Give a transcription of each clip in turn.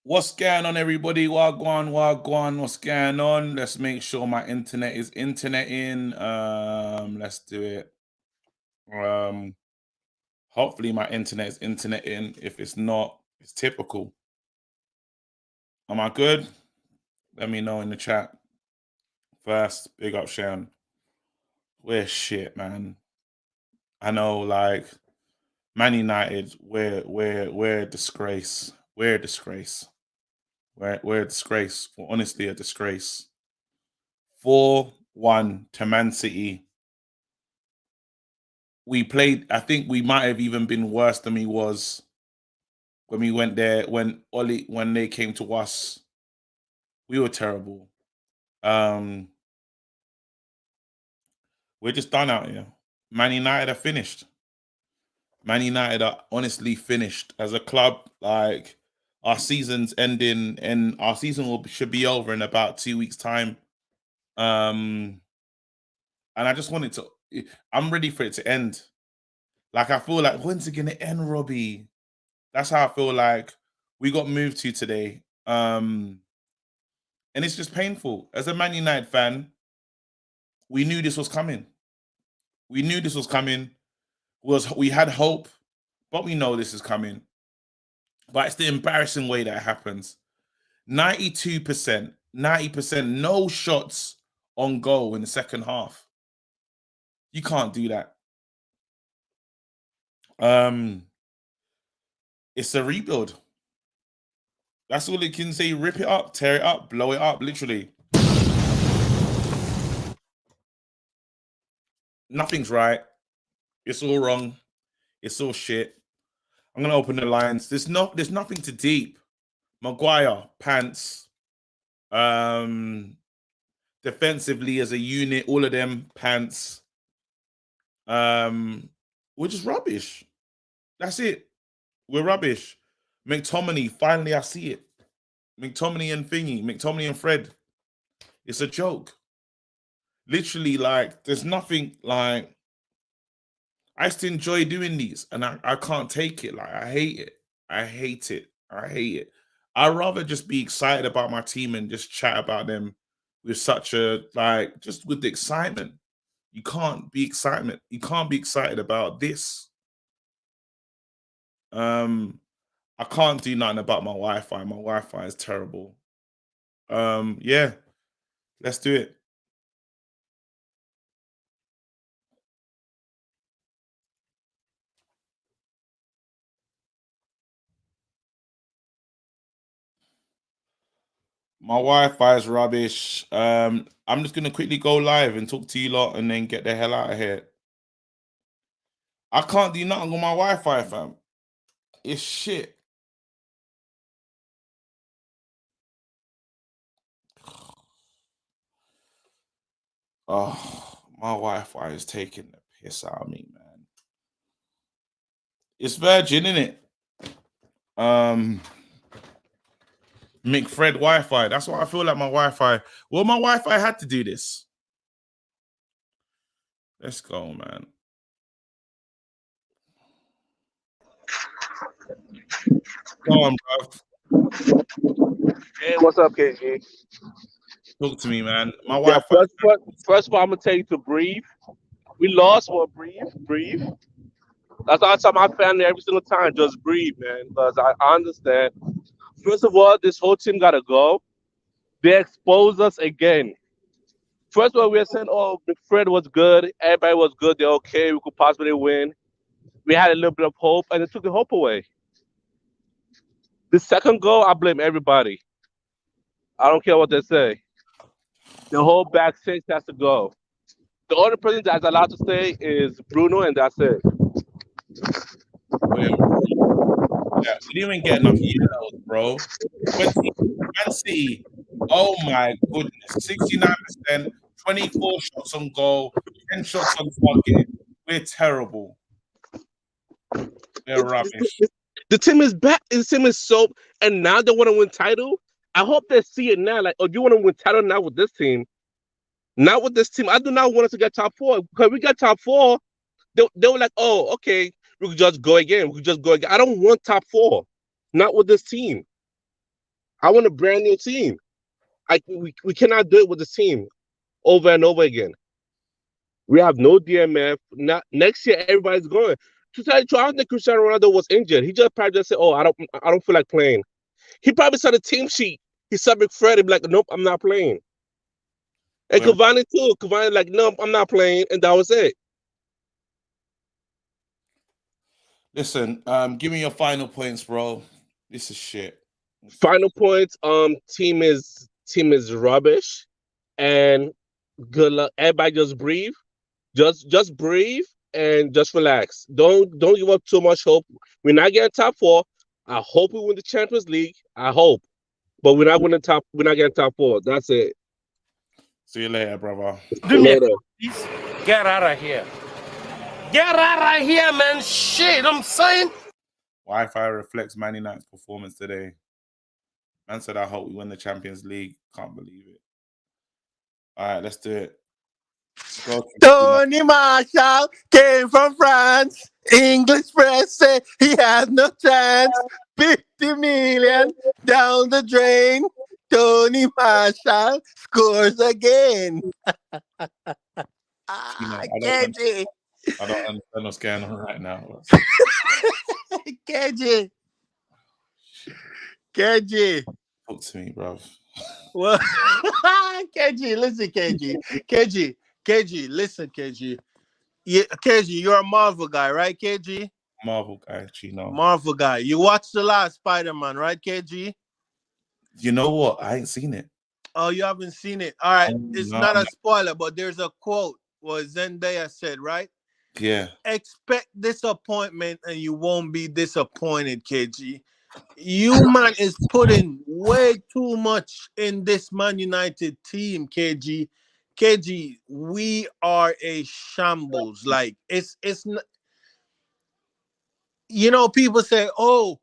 What's going on, everybody? Wagwan, wagwan. What's going on? Let's make sure my internet is interneting. Let's do it. Um, Hopefully my internet is interneting. If it's not, it's typical. Am I good? Let me know in the chat. First, big up Sharon. We're shit, man. I know, like Man United, we're a disgrace. We're a disgrace. We're a disgrace. We're honestly a disgrace. 4-1 to Man City. We played, I think we might have even been worse than we was when we went there, when they came to us. We were terrible. We're just done out here. Man United are finished. Man United are honestly finished as a club. Like, our season's ending, and our season should be over in about 2 weeks' time. And I just want it to. I'm ready for it to end. Like, I feel like, when's it gonna end, Robbie? That's how I feel like we got moved to today. And it's just painful. As a Man United fan, we knew this was coming. We knew this was coming. We had hope, but we know this is coming. But it's the embarrassing way that happens. 92%, 90%, no shots on goal in the second half. You can't do that. It's a rebuild. That's all it can say. Rip it up, tear it up, blow it up, literally. Nothing's right. It's all wrong. It's all shit. I'm gonna open the lines. There's nothing to deep. Maguire, pants. Defensively as a unit, all of them pants. We're just rubbish. That's it. We're rubbish. McTominay, finally I see it. McTominay and Fred. It's a joke. Literally, like, there's nothing, like, I used to enjoy doing these, and I can't take it. Like, I hate it. I hate it. I hate it. I'd rather just be excited about my team and just chat about them with such a, like, just with the excitement. You can't be excitement. You can't be excited about this. I can't do nothing about my Wi-Fi. My Wi-Fi is terrible. Yeah, let's do it. My Wi-Fi is rubbish. I'm just gonna quickly go live and talk to you lot and then get the hell out of here. I can't do nothing on my Wi-Fi, fam. It's shit. Oh, my Wi-Fi is taking the piss out of me, man. It's Virgin, isn't it? McFred Wi-Fi. That's what I feel like my Wi-Fi. Well, my Wi-Fi had to do this. Let's go, man. Go on, bro. Hey, what's up, KG? Talk to me, man. My Yeah, Wi-Fi. first of all, I'm gonna tell you to breathe. We lost, well, breathe. That's why I tell my family every single time, just breathe, man, because I understand. First of all, this whole team gotta go. They exposed us again. First of all, we were saying, oh, Fred was good, everybody was good, they're okay, we could possibly win. We had a little bit of hope, and they took the hope away. The second goal, I blame everybody. I don't care what they say. The whole back six has to go. The only person that's allowed to stay is Bruno, and that's it. Yeah, we didn't even get enough yellows, bro. 20 Man City. Oh my goodness. 69%, 24 shots on goal, 10 shots on target. We're terrible. We're rubbish. The team is back. The team is so, and now they want to win title. I hope they see it now. Like, oh, you want to win title now with this team? Not with this team. I do not want us to get top four because we got top four. They were like, oh, okay, we could just go again. We could just go again. I don't want top four. Not with this team. I want a brand new team. We cannot do it with the team over and over again. We have no DMF. Not, next year, everybody's going. To tell you the truth, I don't think Cristiano Ronaldo was injured. He just probably just said, "Oh, I don't feel like playing." He probably saw the team sheet. He saw McFred and be like, "Nope, I'm not playing." And Well, Cavani too. Cavani like, "No, I'm not playing," and that was it. listen, give me your final points, bro. This is shit. Final points. Team is rubbish, and good luck. Everybody just breathe. Just breathe and just relax. Don't give up too much hope. We're not getting top four. I hope we win the Champions League. I hope, but we're not winning top. We're not getting top four. That's it. See you later, brother. Do me a Later. please. Get out of here. Get out of here, man. Shit, I'm saying. Wi-Fi reflects Man United's performance today. Man said, I hope we win the Champions League. Can't believe it. All right, let's do it. Go to Tony Marshall came from France. English press say he has no chance. 50 million down the drain. Tony Marshall scores again. I KG. don't understand what's going on right now. KG. KG. Talk to me, bro. Well, KG, listen, KG, listen, KG. Yeah, KG, you're a Marvel guy, right, KG? Marvel guy, Chino. Marvel guy. You watched the last Spider-Man, right, KG? You know what? I ain't seen it. Oh, you haven't seen it. All right. It's No, not a spoiler, but there's a quote what Zendaya said, right? Yeah. Expect disappointment and you won't be disappointed, KG. You man is putting way too much in this Man United team, KG. KG, we are a shambles. Like it's not, people say, "Oh,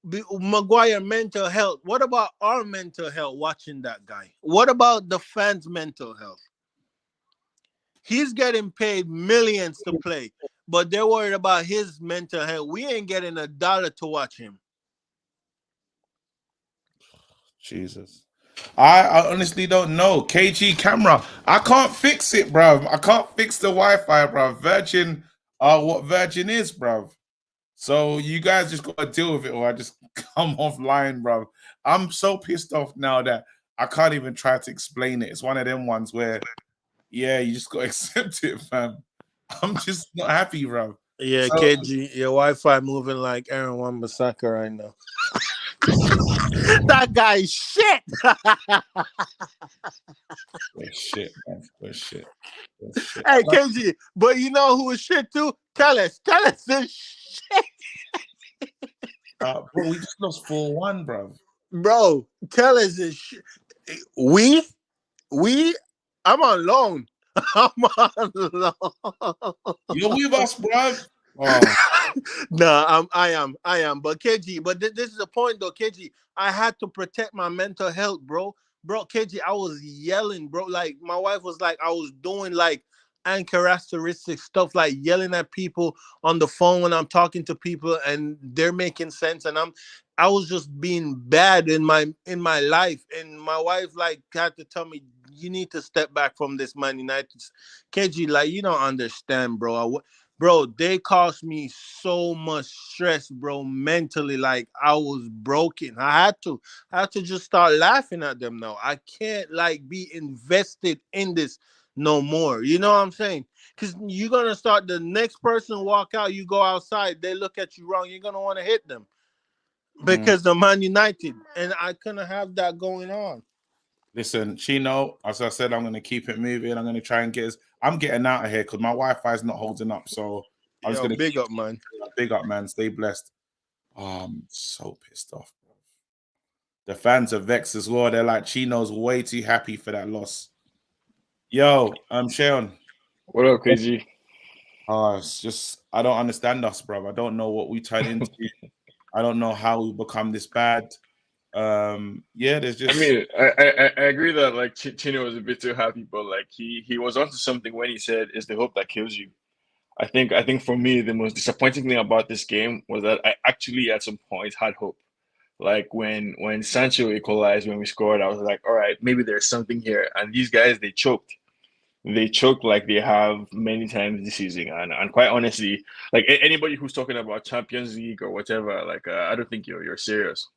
Maguire mental health." What about our mental health watching that guy? What about the fans' mental health? He's getting paid millions to play, but they're worried about his mental health. We ain't getting $1 to watch him. Jesus. I honestly don't know. KG camera. I can't fix it, bruv. I can't fix the Wi-Fi, bruv. Virgin are what Virgin is, bruv. So you guys just gotta deal with it, or I just come offline, bruv. I'm so pissed off now that I can't even try to explain it. It's one of them ones where, yeah, you just gotta accept it, fam. I'm just not happy, bruv. Yeah, So- KG, your Wi-Fi moving like Aaron Wan-Bissaka right now. That guy's shit. We're shit, man. We're shit. Hey, KG, but you know who is shit too? Kellis. Kellis is shit. Bro, we just lost 4-1, bro. Bro, Kellis is shit. I'm on loan. I'm on loan. You're with us, bro. Oh. No, I am. But KG, this is the point though, KG. I had to protect my mental health, bro. Bro, KG, I was yelling, bro. Like my wife was like, I was doing like uncharacteristic stuff, like yelling at people on the phone when I'm talking to people and they're making sense. And I was just being bad in my life. And my wife like had to tell me, you need to step back from this Man United. KG, like, you don't understand, bro. Bro, they caused me so much stress, bro, mentally. Like I was broken. I had to just start laughing at them now. I can't like be invested in this no more. You know what I'm saying? Because you're gonna start the next person walk out, you go outside, they look at you wrong, you're gonna want to hit them. Because the Man United. And I couldn't have that going on. Listen, Chino, as I said, I'm going to keep it moving. I'm going to try and I'm getting out of here because my Wi-Fi is not holding up. So I was going to big up, man. Big up, man. Stay blessed. Oh, I'm so pissed off, bro. The fans are vexed as well. They're like, Chino's way too happy for that loss. Yo, Sharon. What up, KG? It's just, I don't understand us, bro. I don't know what we turn into. I don't know how we become this bad. There's just. I mean, I agree that like Chino was a bit too happy, but like he was onto something when he said, "It's the hope that kills you." I think for me the most disappointing thing about this game was that I actually at some point had hope. Like when Sancho equalized, when we scored, I was like, all right, maybe there's something here. And these guys, they choked. They choked like they have many times this season. And quite honestly, like anybody who's talking about Champions League or whatever, like I don't think you're serious.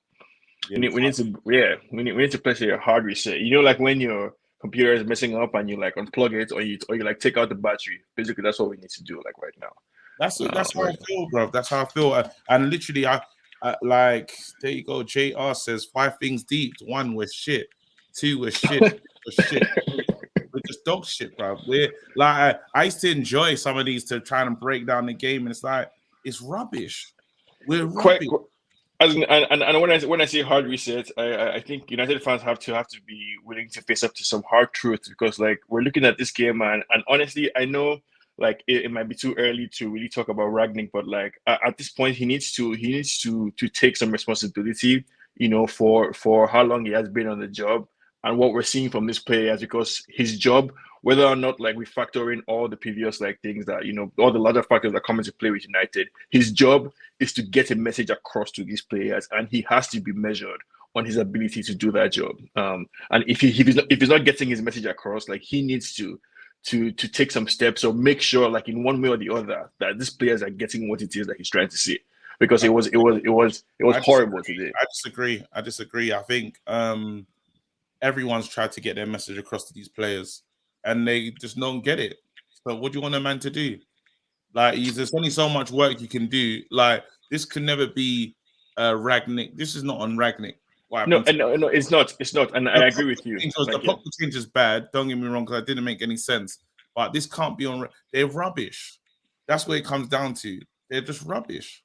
Yeah, We need to place a hard reset. You know, like when your computer is messing up and you like unplug it or you like take out the battery. Basically, that's what we need to do like right now. That's how I feel, bro. That's how I feel. And literally, I like, there you go. JR says 5 things deep. 1 was shit. 2 was shit. Was shit. We're just dog shit, bro. We're like, I used to enjoy some of these to try and break down the game, and it's like, it's rubbish. We're rubbish. When I say hard reset, I think United fans have to be willing to face up to some hard truths, because like we're looking at this game, and honestly, I know like it might be too early to really talk about Ragnick, but like at this point he needs to take some responsibility, for how long he has been on the job and what we're seeing from this player, because his job, whether or not like we factor in all the previous like things that all the other factors that come into play with United, his job is to get a message across to these players, and he has to be measured on his ability to do that job. And if he's not getting his message across, like he needs to take some steps or make sure, like in one way or the other, that these players are getting what it is that he's trying to say. Because it was horrible today. I disagree. I think everyone's tried to get their message across to these players, and they just don't get it. So what do you want a man to do? Like, there's only so much work you can do. Like, this can never be Ragnick. This is not on Ragnick. No, it's not. It's not, and I agree with you. The Pogba change is bad. Don't get me wrong, because it didn't make any sense. But this can't be on. They're rubbish. That's what it comes down to. They're just rubbish.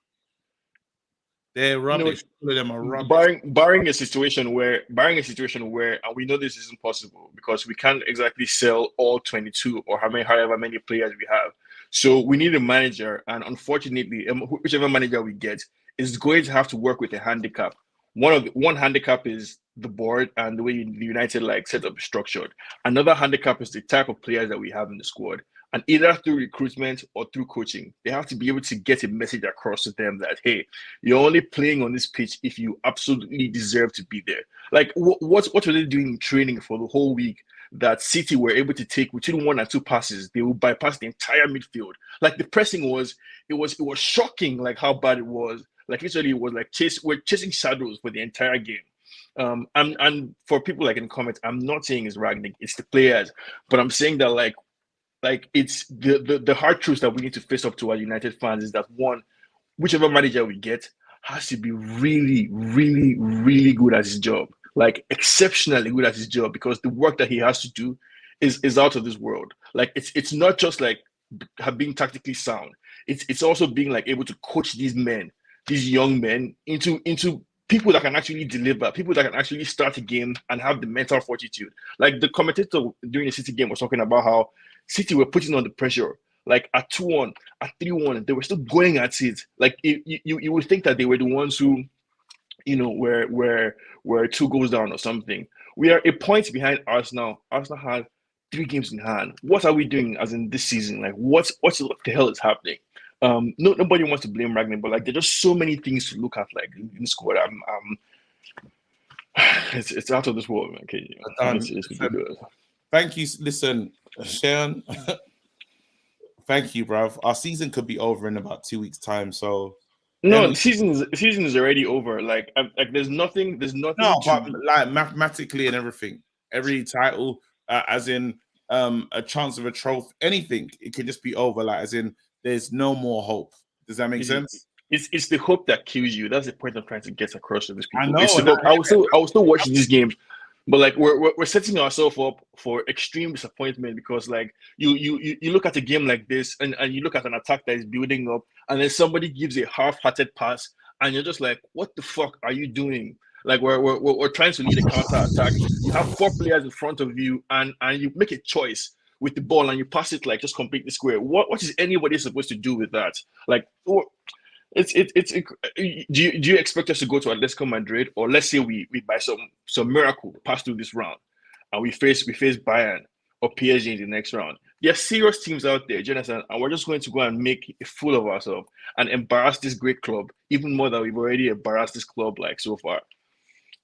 They're rubbish. All of them are rubbish. Barring a situation where, and we know this isn't possible because we can't exactly sell all 22 or however many players we have. So we need a manager, and unfortunately, whichever manager we get is going to have to work with a handicap. One handicap is the board and the way the United like setup is structured. Another handicap is the type of players that we have in the squad. And either through recruitment or through coaching, they have to be able to get a message across to them that, hey, you're only playing on this pitch if you absolutely deserve to be there. Like, what were they doing in training for the whole week that City were able to take between 1 and 2 passes? They would bypass the entire midfield. Like, the pressing was shocking, like how bad it was. Like, literally, it was like we're chasing shadows for the entire game. And for people like in the comments, I'm not saying it's Ragnick, it's the players, but I'm saying that like it's the hard truth that we need to face up to our United fans is that, one, whichever manager we get has to be really, really, really good at his job, like exceptionally good at his job, because the work that he has to do is out of this world. Like it's not just like being tactically sound. It's also being like able to coach these young men into people that can actually deliver, people that can actually start a game and have the mental fortitude. Like the commentator during the City game was talking about how City were putting on the pressure, like at 2-1, at 3-1, they were still going at it. Like you would think that they were the ones who, were 2 goals down or something. We are a point behind Arsenal. Arsenal had 3 games in hand. What are we doing as in this season? Like what the hell is happening? Nobody wants to blame Ragnick, but like there's just so many things to look at, like in the squad. It's out of this world, man. Okay, it's ridiculous. Thank you. Listen, Sharon. Thank you, bruv. Our season could be over in about 2 weeks' time. So no, season is already over. Like there's nothing. No, but like mathematically and everything, every title, as in a chance of a trophy, anything, it could just be over. Like as in, there's no more hope. Does that make sense? It's the hope that kills you. That's the point I'm trying to get across to these people. I know. I was still watching these games, but like we're setting ourselves up for extreme disappointment, because like you look at a game like this and you look at an attack that is building up, and then somebody gives a half-hearted pass, and you're just like, what the fuck are you doing? Like we're trying to lead a counter attack. You have 4 players in front of you, and you make a choice with the ball and you pass it like just completely square. What is anybody supposed to do with that? Like, do you expect us to go to Atletico Madrid, or let's say we by some miracle pass through this round and we face Bayern, or PSG in the next round. There are serious teams out there, Jonathan, and we're just going to go and make a fool of ourselves and embarrass this great club even more than we've already embarrassed this club like so far.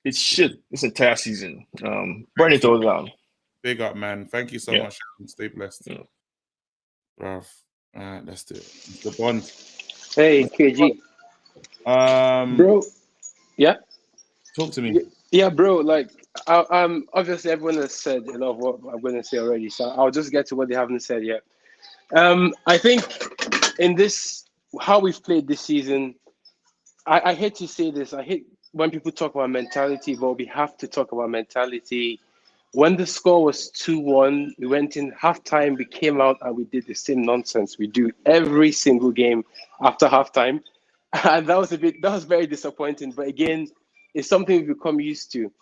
It's shit this entire season. Burn it all down. Big up, man. Thank you so Yeah. much. Stay blessed. Yeah. Bruv. All right, let's do it. The Bond. Hey, KG. Bro. Yeah? Talk to me. Yeah, bro. Like, obviously everyone has said a lot of what I'm going to say already, so I'll just get to what they haven't said yet. I think in this, how we've played this season, I hate to say this. I hate when people talk about mentality, but we have to talk about mentality. When the score was 2-1, we went in halftime, we came out and we did the same nonsense we do every single game after halftime. And that was very disappointing. But again, it's something we've become used to.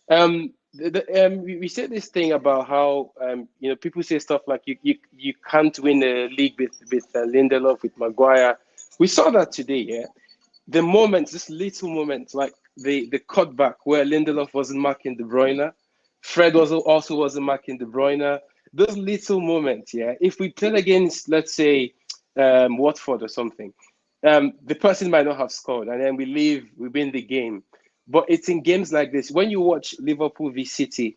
We said this thing about how people say stuff like you can't win a league with Lindelof, with Maguire. We saw that today, yeah. The moments, this little moments, like the cutback where Lindelof wasn't marking De Bruyne, Fred also wasn't marking De Bruyne. Those little moments, yeah. If we played against, let's say, Watford or something, the person might not have scored, and then we win the game. But it's in games like this. When you watch Liverpool v City,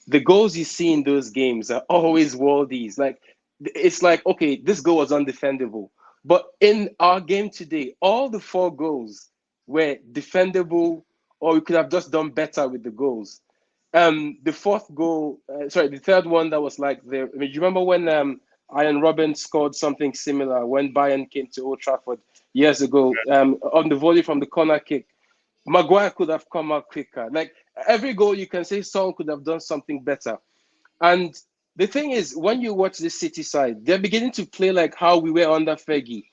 the goals you see in those games are always worldies. Like, it's like, okay, this goal was undefendable. But in our game today, all the 4 goals were defendable, or we could have just done better with the goals. The third one that was like do you remember when Ian Robben scored something similar when Bayern came to Old Trafford years ago on the volley from the corner kick? Maguire could have come out quicker. Like, every goal you can say Son could have done something better. And the thing is, when you watch the City side, they're beginning to play like how we were under Fergie.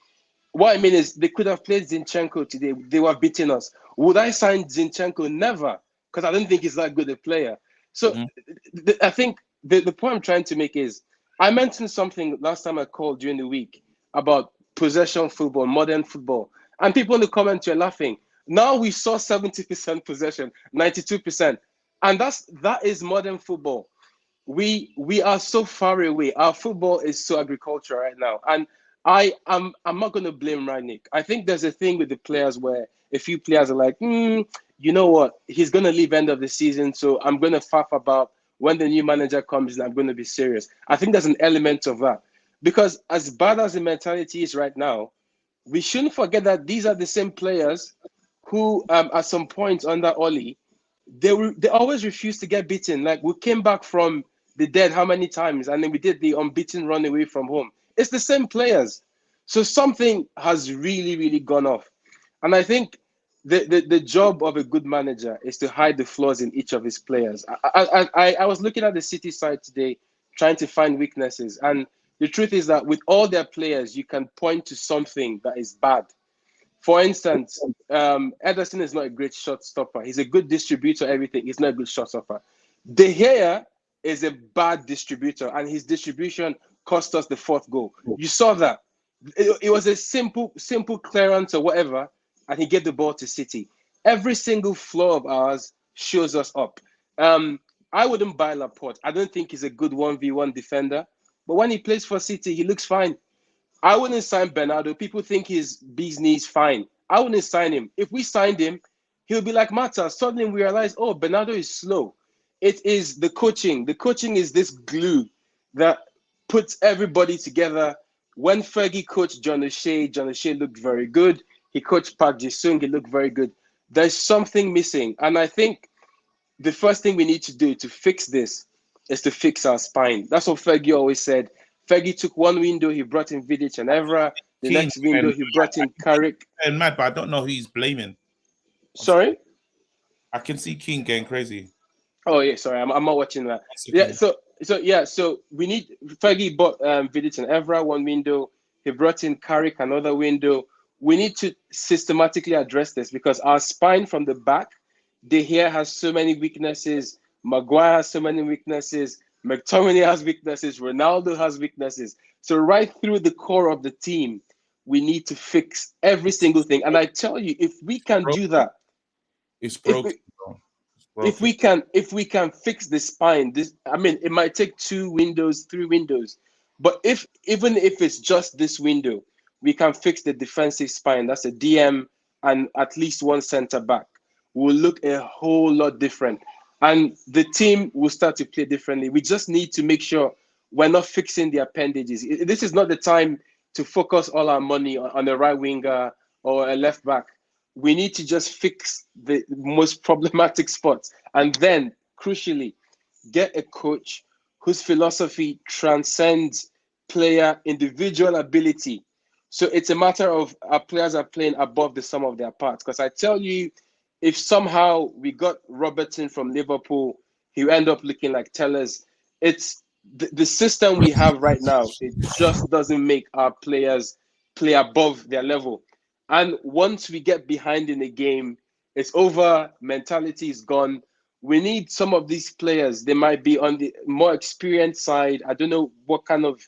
What I mean is, they could have played Zinchenko today. They were beating us. Would I sign Zinchenko? Never, because I don't think he's that good a player. So I think the point I'm trying to make is, I mentioned something last time I called during the week about possession football, modern football. And people in the comments were laughing. Now we saw 70% possession, 92%. And that is modern football. We are so far away. Our football is so agricultural right now. And I'm not going to blame Rangnick. I think there's a thing with the players where a few players are like, you know what? He's going to leave end of the season, so I'm going to faff about when the new manager comes and I'm going to be serious. I think there's an element of that. Because as bad as the mentality is right now, we shouldn't forget that these are the same players who, at some point under Oli, they always refused to get beaten. Like, we came back from the dead how many times, and then we did the unbeaten run away from home. It's the same players. So something has really, really gone off. And I think the job of a good manager is to hide the flaws in each of his players. I was looking at the City side today, trying to find weaknesses. And the truth is that with all their players, you can point to something that is bad. For instance, Ederson is not a great shot stopper. He's a good distributor, everything. He's not a good shot stopper. De Gea is a bad distributor, and his distribution cost us the 4th goal. You saw that. It was a simple clearance or whatever, and he gave the ball to City. Every single flaw of ours shows us up. I wouldn't buy Laporte. I don't think he's a good 1v1 defender, but when he plays for City, he looks fine. I wouldn't sign Bernardo. People think his bee's knees fine. I wouldn't sign him. If we signed him, he'll be like Mata. Suddenly we realize, oh, Bernardo is slow. It is the coaching. The coaching is this glue that puts everybody together. When Fergie coached John O'Shea looked very good. He coached Park Ji-sung, he looked very good. There's something missing. And I think the first thing we need to do to fix this is to fix our spine. That's what Fergie always said. Fergie took one window, he brought in Vidic and Evra. The next window, he brought in Carrick. And mad, but I don't know who he's blaming. Sorry? I can see King getting crazy. Oh, yeah, sorry, I'm not watching that. Okay. So we need, Fergie bought Vidic and Evra, one window. He brought in Carrick, another window. We need to systematically address this because our spine from the back, De Gea has so many weaknesses. Maguire has so many weaknesses. McTominay has weaknesses. Ronaldo has weaknesses. So right through the core of the team, we need to fix every single thing. And I tell you, if we can do that, it's broken. Well, if we can fix the spine, it might take 2 windows, 3 windows, but even if it's just this window, we can fix the defensive spine. That's a DM and at least one center back. Will look a whole lot different, and the team will start to play differently. We just need to make sure we're not fixing the appendages. This is not the time to focus all our money on a right winger or a left back. We need to just fix the most problematic spots, and then crucially get a coach whose philosophy transcends player individual ability. So it's a matter of our players are playing above the sum of their parts. Because I tell you, if somehow we got Robertson from Liverpool, he'll end up looking like Tellers. It's the system we have right now. It just doesn't make our players play above their level. And once we get behind in the game, it's over. Mentality is gone. We need some of these players. They might be on the more experienced side. I don't know what kind of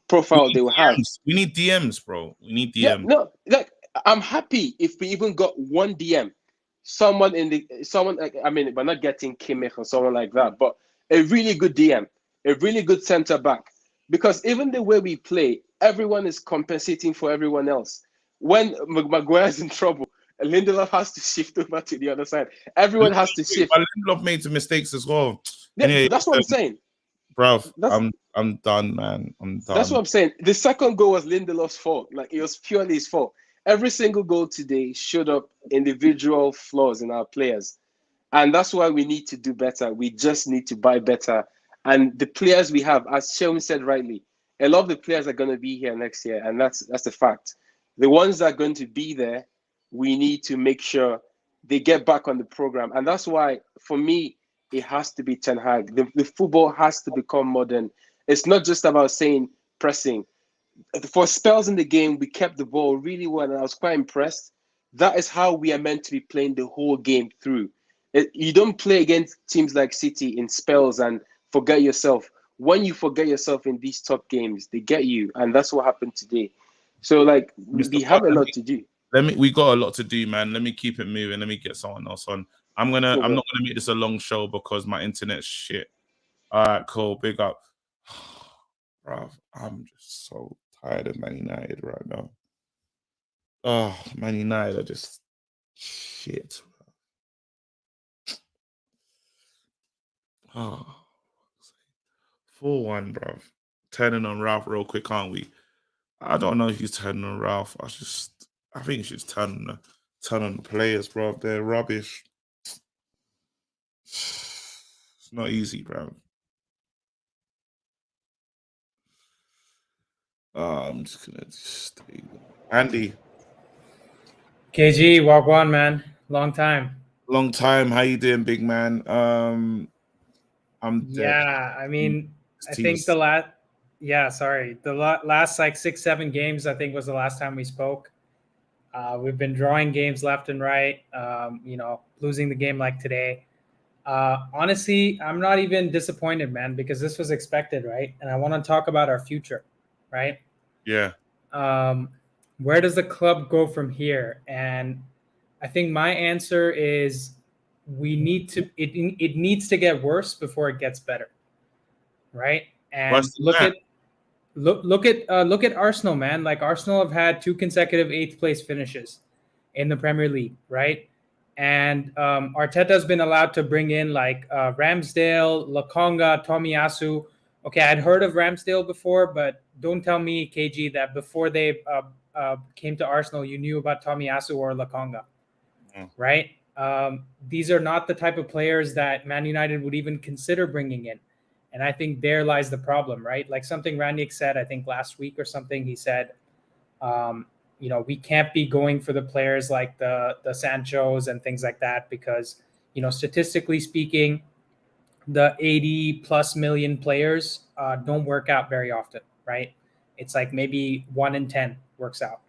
profile they will have. We need DMs, bro. We need DMs. Yeah, no, like I'm happy if we even got one DM, we're not getting Kimmich or someone like that, but a really good DM, a really good center back, because even the way we play, everyone is compensating for everyone else. When Maguire's in trouble, Lindelof has to shift over to the other side. Everyone has to shift. But Lindelof made some mistakes as well. Yeah, Anyway, that's what I'm saying. Bro, I'm done, man. I'm done. That's what I'm saying. The second goal was Lindelof's fault. Like, it was purely his fault. Every single goal today showed up individual flaws in our players. And that's why we need to do better. We just need to buy better. And the players we have, as Sheldon said rightly, a lot of the players are going to be here next year. And that's the fact. The ones that are going to be there, we need to make sure they get back on the program. And that's why, for me, it has to be Ten Hag. The football has to become modern. It's not just about saying pressing. For spells in the game, we kept the ball really well, and I was quite impressed. That is how we are meant to be playing the whole game through. You don't play against teams like City in spells and forget yourself. When you forget yourself in these top games, they get you, and that's what happened today. So, like, we have a lot to do. We got a lot to do, man. Let me keep it moving. Let me get someone else on. I'm not gonna make this a long show because my internet's shit. All right, cool. Big up. Bro, I'm just so tired of Man United right now. Oh, Man United are just shit. Oh, 4-1, bro. Turning on Ralph real quick, can't we? I don't know if he's turning on Ralph. I think he should turn on the players, bro. They're rubbish. It's not easy, bro. I'm just gonna stay. Andy. KG, walk one, man. Long time. Long time. How you doing, big man? Yeah, I mean, I think the last like 6-7 games, I think was the last time we spoke. We've been drawing games left and right, losing the game like today. Honestly, I'm not even disappointed, man, because this was expected, right? And I want to talk about our future, right? Yeah. Where does the club go from here? And I think my answer is it needs to get worse before it gets better, right? And look at Arsenal, man. Like, Arsenal have had 2 consecutive 8th place finishes in the Premier League, right? And Arteta's been allowed to bring in like Ramsdale, Lokonga, Tomiyasu. Okay, I'd heard of Ramsdale before, but don't tell me, KG, that before they came to Arsenal, you knew about Tomiyasu or Lokonga, right? These are not the type of players that Man United would even consider bringing in. And I think there lies the problem, right? Like something Rangnick said, I think last week or something, he said, we can't be going for the players like the Sanchos and things like that because, statistically speaking, the 80+ million players don't work out very often, right? It's like maybe 1 in 10 works out.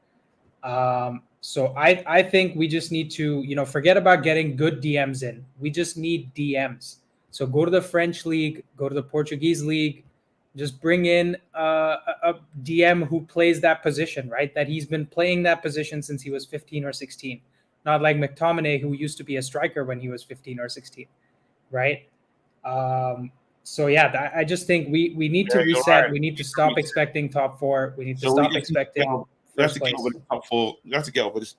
So I think we just need to, forget about getting good DMs in. We just need DMs. So go to the French league, go to the Portuguese league, just bring in a DM who plays that position, right? That he's been playing that position since he was 15 or 16. not like McTominay, who used to be a striker when he was 15 or 16, right? So yeah, I just think we need to Yeah, you're reset. right. We need to stop expecting top 4. We need to So we stop just need to expecting we have first to get place. over the top 4. We have to get over this.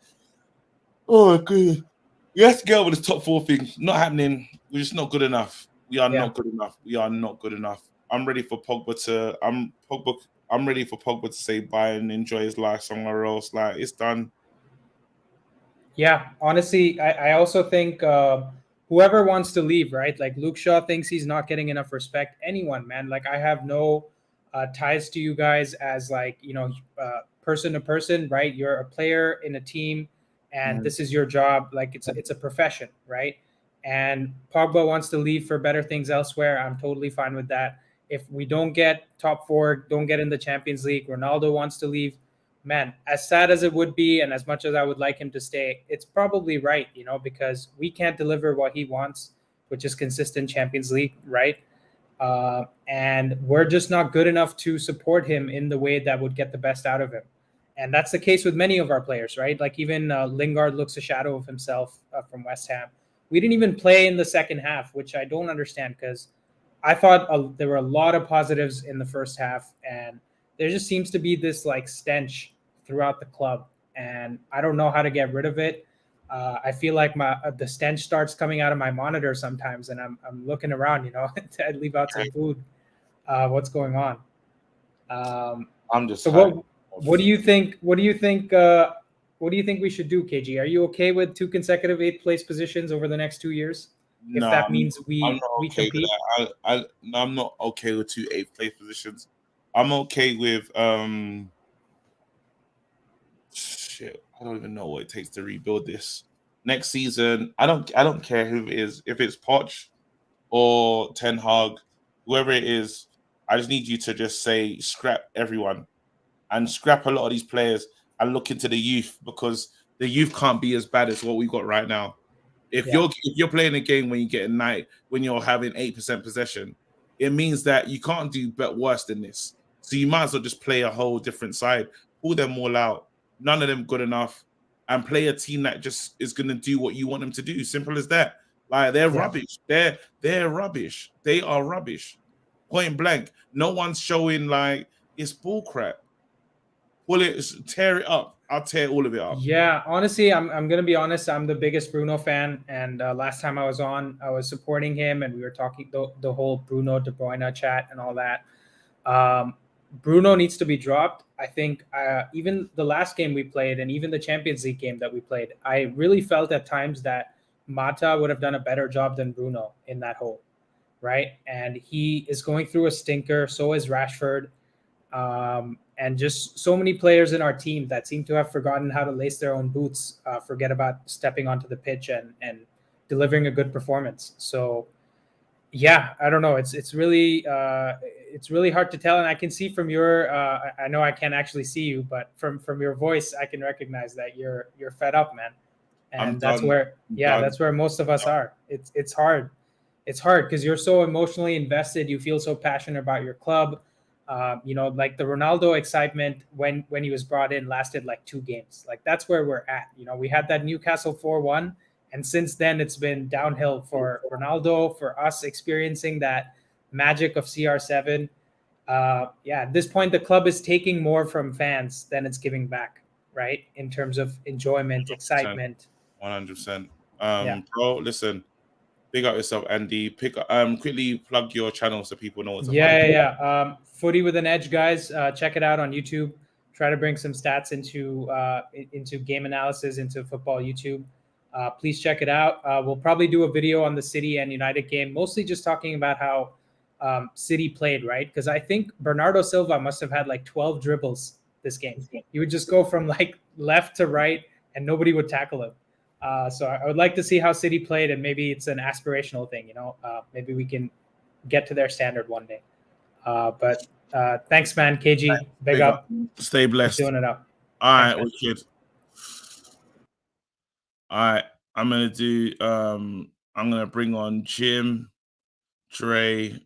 Oh, good. We have to get over this top 4 thing. Not happening. We're just not good enough. We are not good enough. We are not good enough. I'm ready for Pogba to. I'm ready for Pogba to say bye and enjoy his life somewhere else. Like, it's done. Yeah, honestly, I also think whoever wants to leave, right? Like Luke Shaw thinks he's not getting enough respect. Anyone, man. Like I have no ties to you guys as like, person to person, right? You're a player in a team and this is your job. Like it's a profession, right? And Pogba wants to leave for better things elsewhere. I'm totally fine with that. If we don't get top 4, don't get in the Champions League, Ronaldo wants to leave, man, as sad as it would be, and as much as I would like him to stay, it's probably right, because we can't deliver what he wants, which is consistent Champions League, right? And we're just not good enough to support him in the way that would get the best out of him. And that's the case with many of our players, right? Like even Lingard looks a shadow of himself from West Ham. We didn't even play in the second half, which I don't understand because I thought there were a lot of positives in the first half, and there just seems to be this like stench throughout the club, and I don't know how to get rid of it. I feel like the stench starts coming out of my monitor sometimes, and I'm looking around, to leave out some food. What's going on? I'm just so what do you think? What do you think we should do, KG? Are you okay with 2 consecutive 8th place positions over the next 2 years? No, if that means I'm not okay compete? with that. I'm not okay with 2 8th place positions. I'm okay with shit. I don't even know what it takes to rebuild this. Next season, I don't care who it is. If it's Poch or Ten Hag, whoever it is, I just need you to just say scrap everyone and scrap a lot of these players and look into the youth, because the youth can't be as bad as what we got right now. If you're playing a game when you get a night when you're having 8% possession, it means that you can't do worse than this. So you might as well just play a whole different side, pull them all out, none of them good enough, and play a team that just is going to do what you want them to do. Simple as that. Like, they're rubbish. They're rubbish. They are rubbish. Point blank. No one's showing like it's bullcrap. Pull it, tear it up. I'll tear all of it up. Yeah, honestly, I'm gonna be honest. I'm the biggest Bruno fan, and last time I was on, I was supporting him, and we were talking the whole Bruno De Bruyne chat and all that. Bruno needs to be dropped. I think even the last game we played, and even the Champions League game that we played, I really felt at times that Mata would have done a better job than Bruno in that hole, right? And he is going through a stinker. So is Rashford. And just so many players in our team that seem to have forgotten how to lace their own boots, forget about stepping onto the pitch and delivering a good performance. So, yeah, I don't know. It's really hard to tell, and I can see from your. I know I can't actually see you, but from your voice, I can recognize that you're fed up, man. And that's where most of us are. It's hard. It's hard because you're so emotionally invested. You feel so passionate about your club. Like the Ronaldo excitement when he was brought in lasted like 2 games. Like that's where we're at. We had that Newcastle 4-1, and since then it's been downhill for Ronaldo, for us experiencing that magic of CR7. At this point, the club is taking more from fans than it's giving back, right? In terms of enjoyment, 100%. Excitement. 100%. Bro, listen. Big up yourself, Andy. Quickly plug your channel so people know what's up. Yeah. Footy with an Edge, guys. Check it out on YouTube. Try to bring some stats into game analysis, into football YouTube. Please check it out. We'll probably do a video on the City and United game, mostly just talking about how City played, right? Because I think Bernardo Silva must have had like 12 dribbles this game. He would just go from like left to right, and nobody would tackle him. So I would like to see how City played, and maybe it's an aspirational thing, maybe we can get to their standard one day. But thanks, man. KG, big up. Stay blessed. Keep doing it up. All right, wicked. All right, I'm gonna bring on Jim, Dre,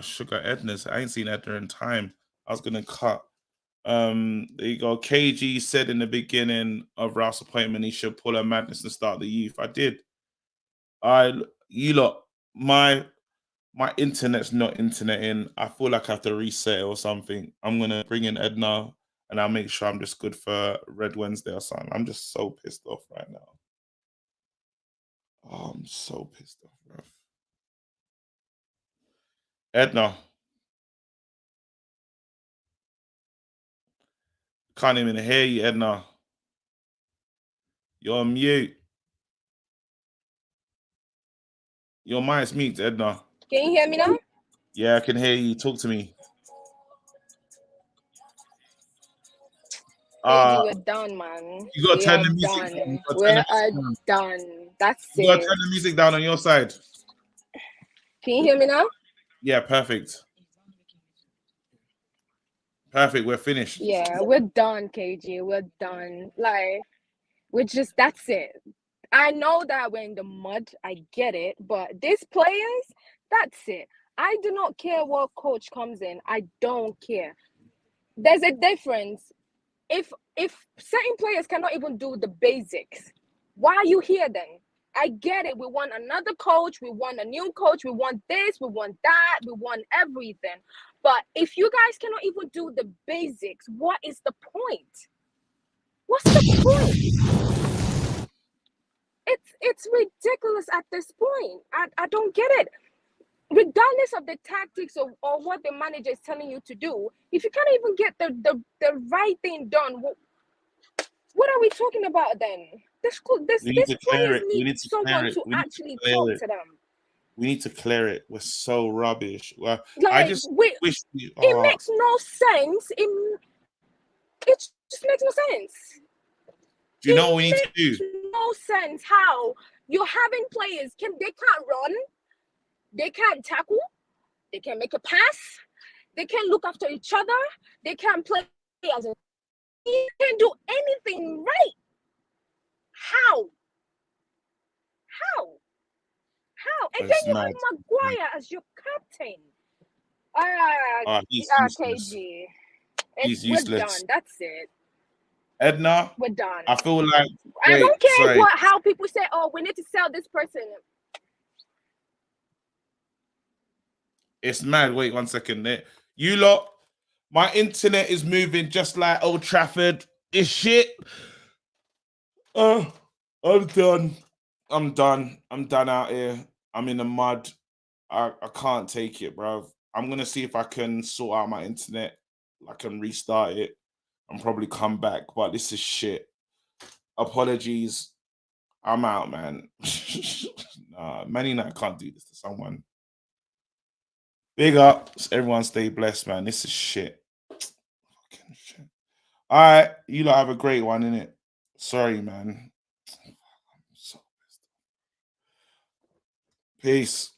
Sugar, Edness. I ain't seen Edna in time. I was gonna cut There you go. KG said in the beginning of Ralph's appointment he should pull a madness and start the youth. I did. You lot, my internet's not interneting. I feel like I have to reset it or something. I'm gonna bring in Edna and I'll make sure I'm just good for Red Wednesday or something. I'm just so pissed off right now. Oh, I'm so pissed off, bro. Edna. Can't even hear you, Edna. You're on mute. Your mic's mute, Edna. Can you hear me now? Yeah, I can hear you. Talk to me. We're done, man. You gotta We turn are the music done. down. We are done. That's You gotta it. turn the music down on your side. Can you hear me now? Yeah, perfect. Perfect. We're finished. Yeah, we're done, KG. We're done. Like, that's it. I know that we're in the mud. I get it. But these players, that's it. I do not care what coach comes in. I don't care. There's a difference. If certain players cannot even do the basics, why are you here then? I get it. We want another coach. We want a new coach. We want this. We want that. We want everything. But if you guys cannot even do the basics, what is the point? What's the point? It's ridiculous at this point. I don't get it. Regardless of the tactics or what the manager is telling you to do, if you can't even get the right thing done, what are we talking about then? These players need someone to actually talk to them. We need to clear it. We're so rubbish. Well, Like, I just wish it makes no sense. It just makes no sense. Do you know what we need to do? It makes no sense how you're having players they can't run, they can't tackle, they can't make a pass, they can't look after each other, they can't play as a team, they can't do anything right. How? And then you have Maguire as your captain. He's KG. He's We're useless. done. That's it. Edna, We're done. I feel like I don't care how people say, "Oh, we need to sell this person." It's mad. Wait 1 second. There, you lot. My internet is moving just like Old Trafford. It's shit. I'm done. I'm done out here. I'm in the mud. I can't take it, bro. I'm gonna see if I can sort out my internet. I can restart it and probably come back. But this is shit. Apologies. I'm out, man. Nah, Man United can't do this to someone. Big ups. Everyone stay blessed, man. This is shit. Fucking shit. All right. You lot have a great one, innit? Sorry, man. I'm so pissed. Peace.